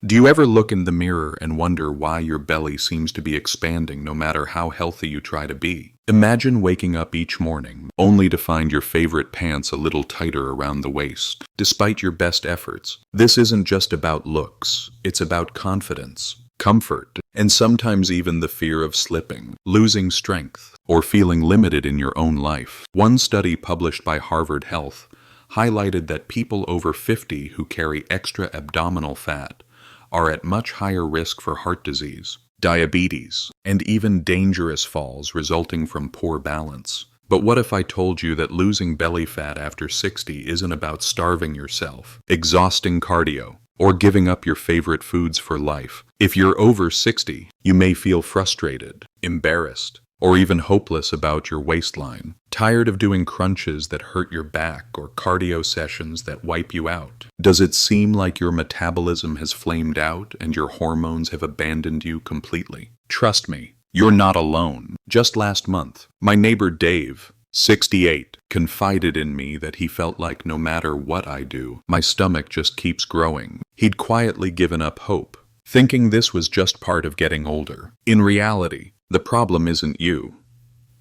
Do you ever look in the mirror and wonder why your belly seems to be expanding no matter how healthy you try to be? Imagine waking up each morning only to find your favorite pants a little tighter around the waist, despite your best efforts. This isn't just about looks, it's about confidence, comfort, and sometimes even the fear of slipping, losing strength, or feeling limited in your own life. One study published by Harvard Health highlighted that people over 50 who carry extra abdominal fat are at much higher risk for heart disease, diabetes, and even dangerous falls resulting from poor balance. But what if I told you that losing belly fat after 60 isn't about starving yourself, exhausting cardio, or giving up your favorite foods for life? If you're over 60, you may feel frustrated, embarrassed, or even hopeless about your waistline, tired of doing crunches that hurt your back or cardio sessions that wipe you out. Does it seem like your metabolism has flamed out and your hormones have abandoned you completely? Trust me, you're not alone. Just last month, my neighbor Dave, 68, confided in me that he felt like no matter what I do, my stomach just keeps growing. He'd quietly given up hope, thinking this was just part of getting older. In reality, the problem isn't you.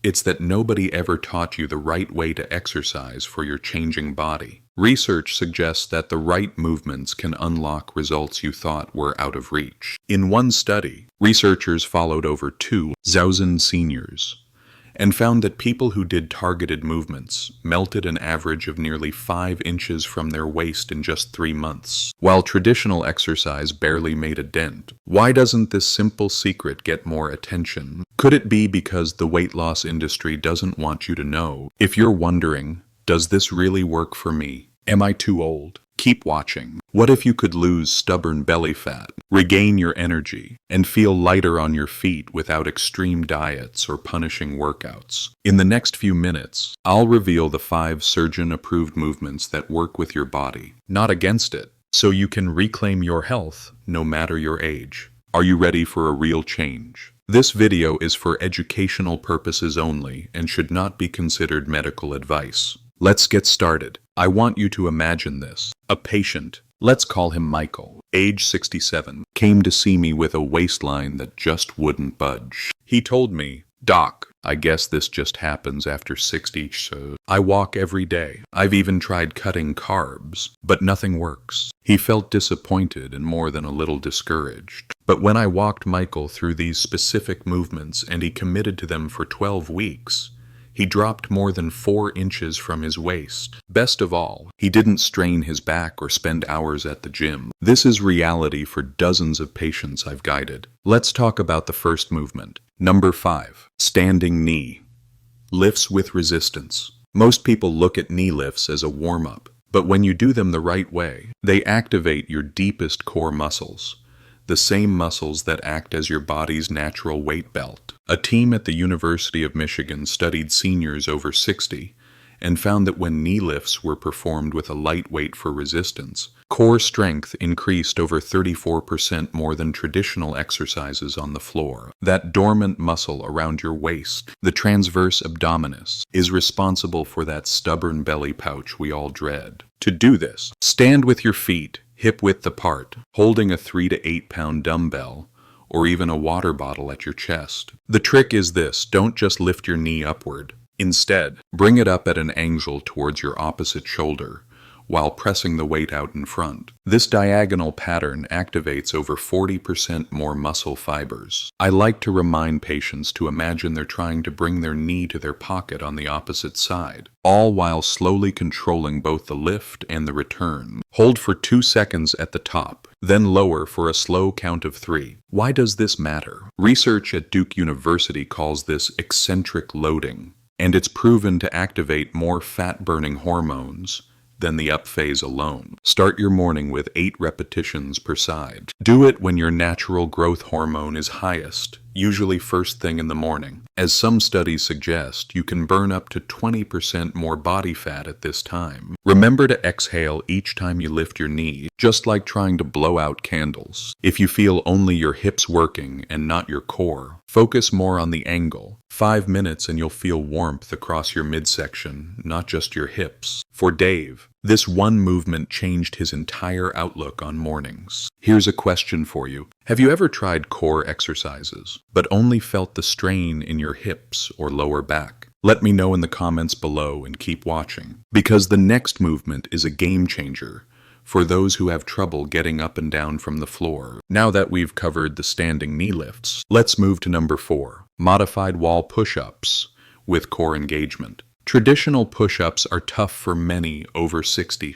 It's that nobody ever taught you the right way to exercise for your changing body. Research suggests that the right movements can unlock results you thought were out of reach. In one study, researchers followed over 2,000 seniors and found that people who did targeted movements melted an average of nearly 5 inches from their waist in just 3 months, while traditional exercise barely made a dent. Why doesn't this simple secret get more attention? Could it be because the weight loss industry doesn't want you to know? If you're wondering, does this really work for me? Am I too old? Keep watching. What if you could lose stubborn belly fat, regain your energy, and feel lighter on your feet without extreme diets or punishing workouts? In the next few minutes, I'll reveal the 5 surgeon-approved movements that work with your body, not against it, so you can reclaim your health no matter your age. Are you ready for a real change? This video is for educational purposes only and should not be considered medical advice. Let's get started. I want you to imagine this. A patient, let's call him Michael, age 67, came to see me with a waistline that just wouldn't budge. He told me, "Doc, I guess this just happens after 60, so I walk every day. I've even tried cutting carbs, but nothing works." He felt disappointed and more than a little discouraged. But when I walked Michael through these specific movements and he committed to them for 12 weeks, he dropped more than 4 inches from his waist. Best of all, he didn't strain his back or spend hours at the gym. This is reality for dozens of patients I've guided. Let's talk about the first movement. Number 5, standing knee. Lifts with resistance. Most people look at knee lifts as a warm-up, but when you do them the right way, they activate your deepest core muscles, the same muscles that act as your body's natural weight belt. A team at the University of Michigan studied seniors over 60 and found that when knee lifts were performed with a light weight for resistance, core strength increased over 34% more than traditional exercises on the floor. That dormant muscle around your waist, the transverse abdominis, is responsible for that stubborn belly pouch we all dread. To do this, stand with your feet hip-width apart, holding a 3 to 8 pound dumbbell, or even a water bottle at your chest. The trick is this: don't just lift your knee upward. Instead, bring it up at an angle towards your opposite shoulder, while pressing the weight out in front. This diagonal pattern activates over 40% more muscle fibers. I like to remind patients to imagine they're trying to bring their knee to their pocket on the opposite side, all while slowly controlling both the lift and the return. Hold for 2 seconds at the top, then lower for a slow count of 3. Why does this matter? Research at Duke University calls this eccentric loading, and it's proven to activate more fat-burning hormones than the up phase alone. Start your morning with 8 repetitions per side. Do it when your natural growth hormone is highest, usually first thing in the morning. As some studies suggest, you can burn up to 20% more body fat at this time. Remember to exhale each time you lift your knee, just like trying to blow out candles. If you feel only your hips working and not your core, focus more on the angle. 5 minutes and you'll feel warmth across your midsection, not just your hips. For Dave, This one movement changed his entire outlook on mornings. Here's a question for you. Have you ever tried core exercises, but only felt the strain in your hips or lower back? Let me know in the comments below and keep watching, because the next movement is a game changer for those who have trouble getting up and down from the floor. Now that we've covered the standing knee lifts, let's move to number 4, modified wall push-ups with core engagement. Traditional push-ups are tough for many over 60,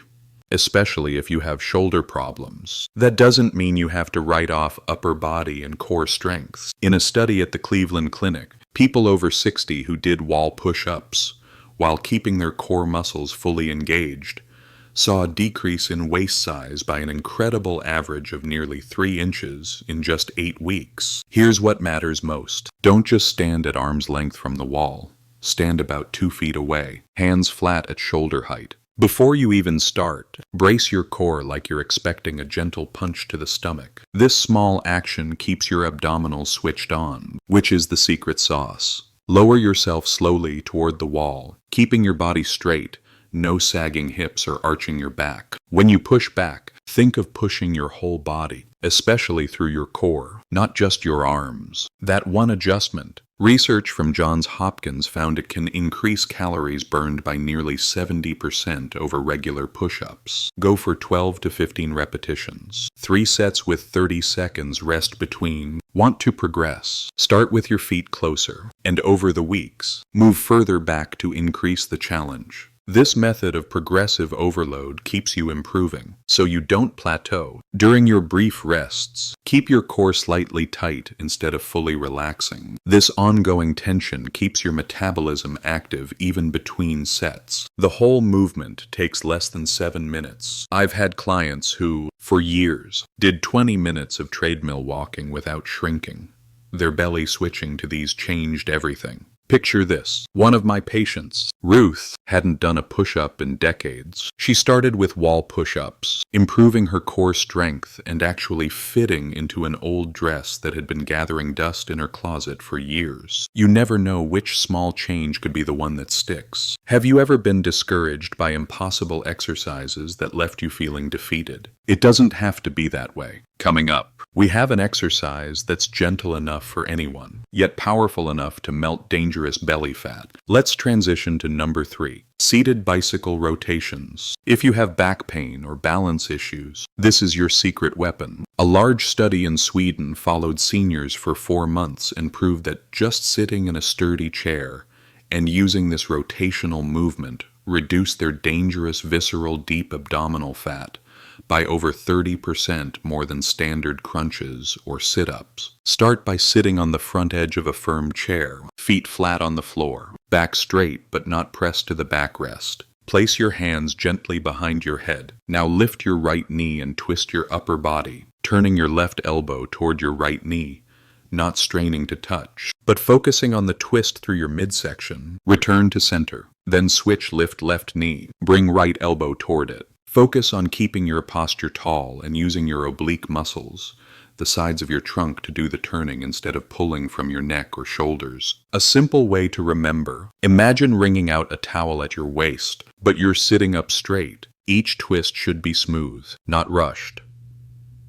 especially if you have shoulder problems. That doesn't mean you have to write off upper body and core strengths. In a study at the Cleveland Clinic, people over 60 who did wall push-ups while keeping their core muscles fully engaged saw a decrease in waist size by an incredible average of nearly 3 inches in just 8 weeks. Here's what matters most. Don't just stand at arm's length from the wall. Stand about 2 feet away, hands flat at shoulder height. Before you even start, brace your core like you're expecting a gentle punch to the stomach. This small action keeps your abdominals switched on, which is the secret sauce. Lower yourself slowly toward the wall, keeping your body straight. No sagging hips or arching your back. When you push back, think of pushing your whole body, especially through your core, not just your arms. That one adjustment. Research from Johns Hopkins found it can increase calories burned by nearly 70% over regular push-ups. Go for 12 to 15 repetitions. 3 sets with 30 seconds rest between. Want to progress? Start with your feet closer, and over the weeks, move further back to increase the challenge. This method of progressive overload keeps you improving, so you don't plateau. During your brief rests, keep your core slightly tight instead of fully relaxing. This ongoing tension keeps your metabolism active even between sets. The whole movement takes less than 7 minutes. I've had clients who, for years, did 20 minutes of treadmill walking without shrinking. Their belly switching to these changed everything. Picture this. One of my patients, Ruth, hadn't done a push-up in decades. She started with wall push-ups, improving her core strength and actually fitting into an old dress that had been gathering dust in her closet for years. You never know which small change could be the one that sticks. Have you ever been discouraged by impossible exercises that left you feeling defeated? It doesn't have to be that way. Coming up, we have an exercise that's gentle enough for anyone, yet powerful enough to melt dangerous belly fat. Let's transition to number 3, seated bicycle rotations. If you have back pain or balance issues, this is your secret weapon. A large study in Sweden followed seniors for 4 months and proved that just sitting in a sturdy chair and using this rotational movement reduced their dangerous visceral deep abdominal fat by over 30% more than standard crunches or sit-ups. Start by sitting on the front edge of a firm chair, feet flat on the floor, back straight but not pressed to the backrest. Place your hands gently behind your head. Now lift your right knee and twist your upper body, turning your left elbow toward your right knee, not straining to touch, but focusing on the twist through your midsection. Return to center. Then switch, lift left knee. Bring right elbow toward it. Focus on keeping your posture tall and using your oblique muscles, the sides of your trunk, to do the turning instead of pulling from your neck or shoulders. A simple way to remember. Imagine wringing out a towel at your waist, but you're sitting up straight. Each twist should be smooth, not rushed.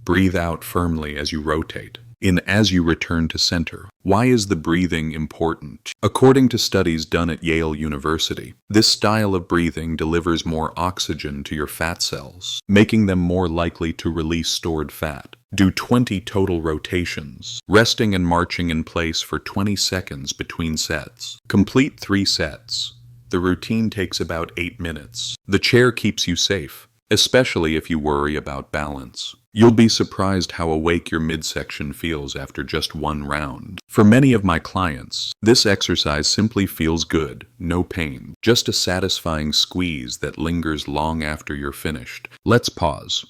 Breathe out firmly as you rotate. In as you return to center. Why is the breathing important? According to studies done at Yale University, this style of breathing delivers more oxygen to your fat cells, making them more likely to release stored fat. Do 20 total rotations, resting and marching in place for 20 seconds between sets. Complete 3 sets. The routine takes about 8 minutes. The chair keeps you safe, especially if you worry about balance. You'll be surprised how awake your midsection feels after just 1 round. For many of my clients, this exercise simply feels good, no pain, just a satisfying squeeze that lingers long after you're finished. Let's pause.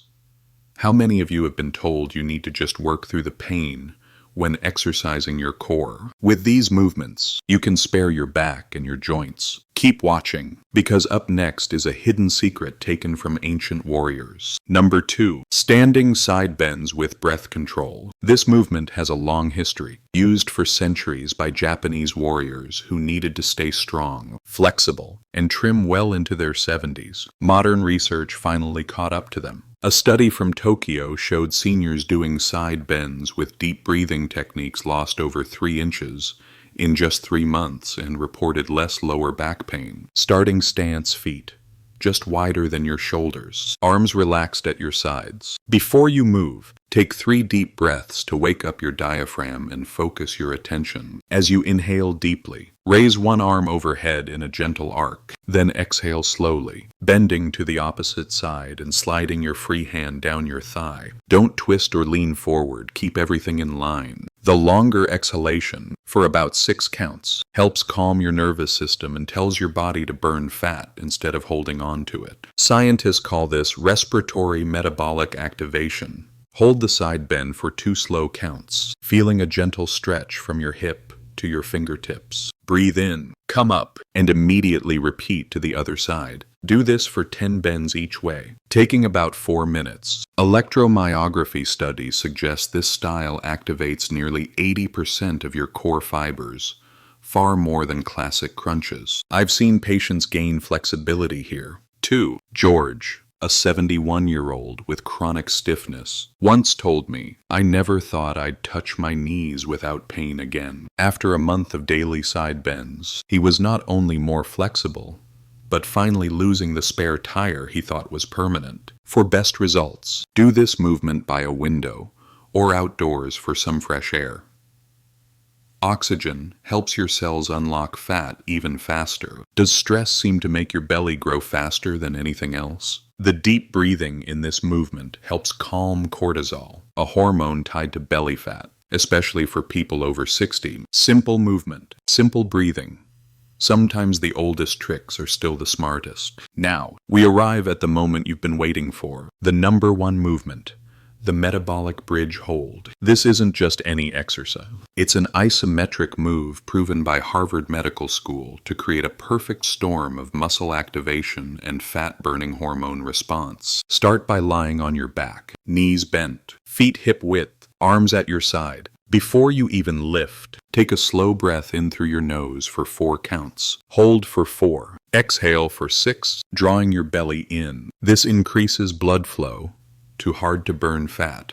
How many of you have been told you need to just work through the pain when exercising your core. With these movements, you can spare your back and your joints. Keep watching, because up next is a hidden secret taken from ancient warriors. Number 2. Standing side bends with breath control. This movement has a long history, used for centuries by Japanese warriors who needed to stay strong, flexible, and trim well into their 70s. Modern research finally caught up to them. A study from Tokyo showed seniors doing side bends with deep breathing techniques lost over 3 inches in just 3 months and reported less lower back pain. Starting stance feet, just wider than your shoulders, arms relaxed at your sides. Before you move, take 3 deep breaths to wake up your diaphragm and focus your attention. As you inhale deeply, raise one arm overhead in a gentle arc, then exhale slowly, bending to the opposite side and sliding your free hand down your thigh. Don't twist or lean forward, keep everything in line. The longer exhalation, for about 6 counts, helps calm your nervous system and tells your body to burn fat instead of holding on to it. Scientists call this respiratory metabolic activation. Hold the side bend for 2 slow counts, feeling a gentle stretch from your hip to your fingertips. Breathe in, come up, and immediately repeat to the other side. Do this for 10 bends each way, taking about 4 minutes. Electromyography studies suggest this style activates nearly 80% of your core fibers, far more than classic crunches. I've seen patients gain flexibility here. 2. George, a 71-year-old with chronic stiffness, once told me, "I never thought I'd touch my knees without pain again." After a month of daily side bends, he was not only more flexible, but finally losing the spare tire he thought was permanent. For best results, do this movement by a window or outdoors for some fresh air. Oxygen helps your cells unlock fat even faster. Does stress seem to make your belly grow faster than anything else? The deep breathing in this movement helps calm cortisol, a hormone tied to belly fat, especially for people over 60. Simple movement, simple breathing. Sometimes the oldest tricks are still the smartest. Now, we arrive at the moment you've been waiting for, the number 1 movement. The Metabolic Bridge Hold. This isn't just any exercise. It's an isometric move proven by Harvard Medical School to create a perfect storm of muscle activation and fat-burning hormone response. Start by lying on your back, knees bent, feet hip width, arms at your side. Before you even lift, take a slow breath in through your nose for 4 counts. Hold for 4. Exhale for 6, drawing your belly in. This increases blood flow to hard-to-burn fat,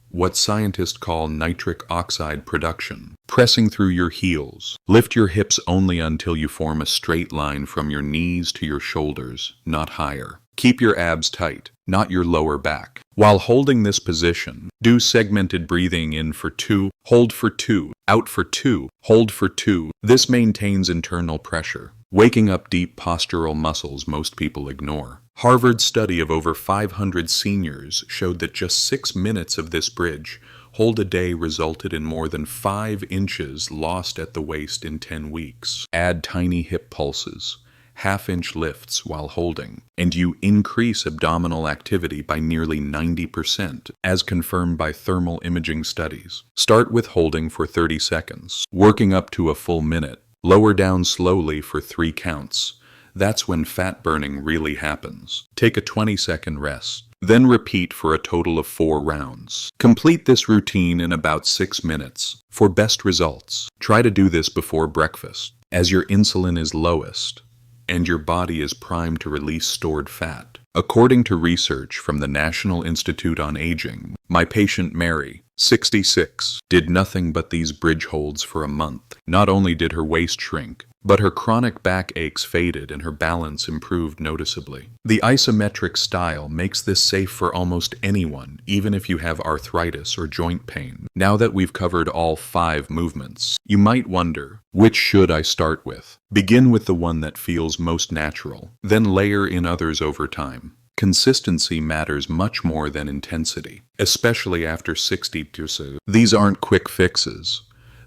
what scientists call nitric oxide production. Pressing through your heels. Lift your hips only until you form a straight line from your knees to your shoulders, not higher. Keep your abs tight, not your lower back. While holding this position, do segmented breathing in for 2, hold for 2, out for 2, hold for 2. This maintains internal pressure, waking up deep postural muscles most people ignore. Harvard's study of over 500 seniors showed that just 6 minutes of this bridge hold a day resulted in more than 5 inches lost at the waist in 10 weeks. Add tiny hip pulses, half-inch lifts while holding, and you increase abdominal activity by nearly 90%, as confirmed by thermal imaging studies. Start with holding for 30 seconds, working up to a full minute. Lower down slowly for 3 counts. That's when fat burning really happens. Take a 20-second rest, then repeat for a total of 4 rounds. Complete this routine in about 6 minutes. For best results, try to do this before breakfast, as your insulin is lowest, and your body is primed to release stored fat. According to research from the National Institute on Aging, my patient Mary, 66, did nothing but these bridge holds for a month. Not only did her waist shrink, but her chronic back aches faded and her balance improved noticeably. The isometric style makes this safe for almost anyone, even if you have arthritis or joint pain. Now that we've covered all 5 movements, you might wonder, which should I start with? Begin with the one that feels most natural, then layer in others over time. Consistency matters much more than intensity, especially after 60 to so. These aren't quick fixes.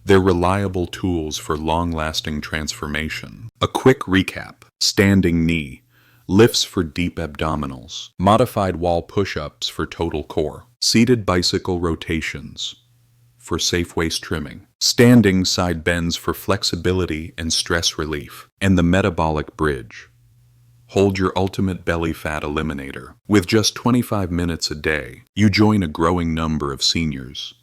They're reliable tools for long-lasting transformation. A quick recap: standing knee, lifts for deep abdominals, modified wall push-ups for total core, seated bicycle rotations, for safe waist trimming, standing side bends for flexibility and stress relief, and the Metabolic Bridge Hold, your ultimate belly fat eliminator. With just 25 minutes a day, you join a growing number of seniors,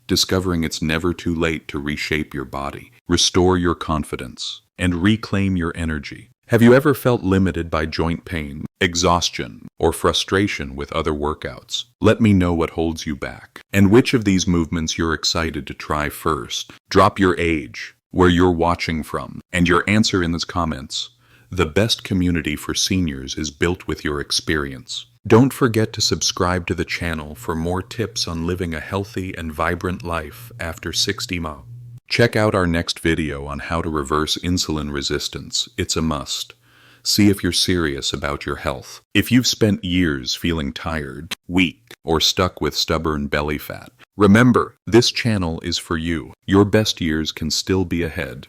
discovering it's never too late to reshape your body, restore your confidence, and reclaim your energy. Have you ever felt limited by joint pain, exhaustion, or frustration with other workouts? Let me know what holds you back, and which of these movements you're excited to try first. Drop your age, where you're watching from, and your answer in the comments. The best community for seniors is built with your experience. Don't forget to subscribe to the channel for more tips on living a healthy and vibrant life after 60 months. Check out our next video on how to reverse insulin resistance. It's a must. See if you're serious about your health. If you've spent years feeling tired, weak, or stuck with stubborn belly fat, remember, this channel is for you. Your best years can still be ahead.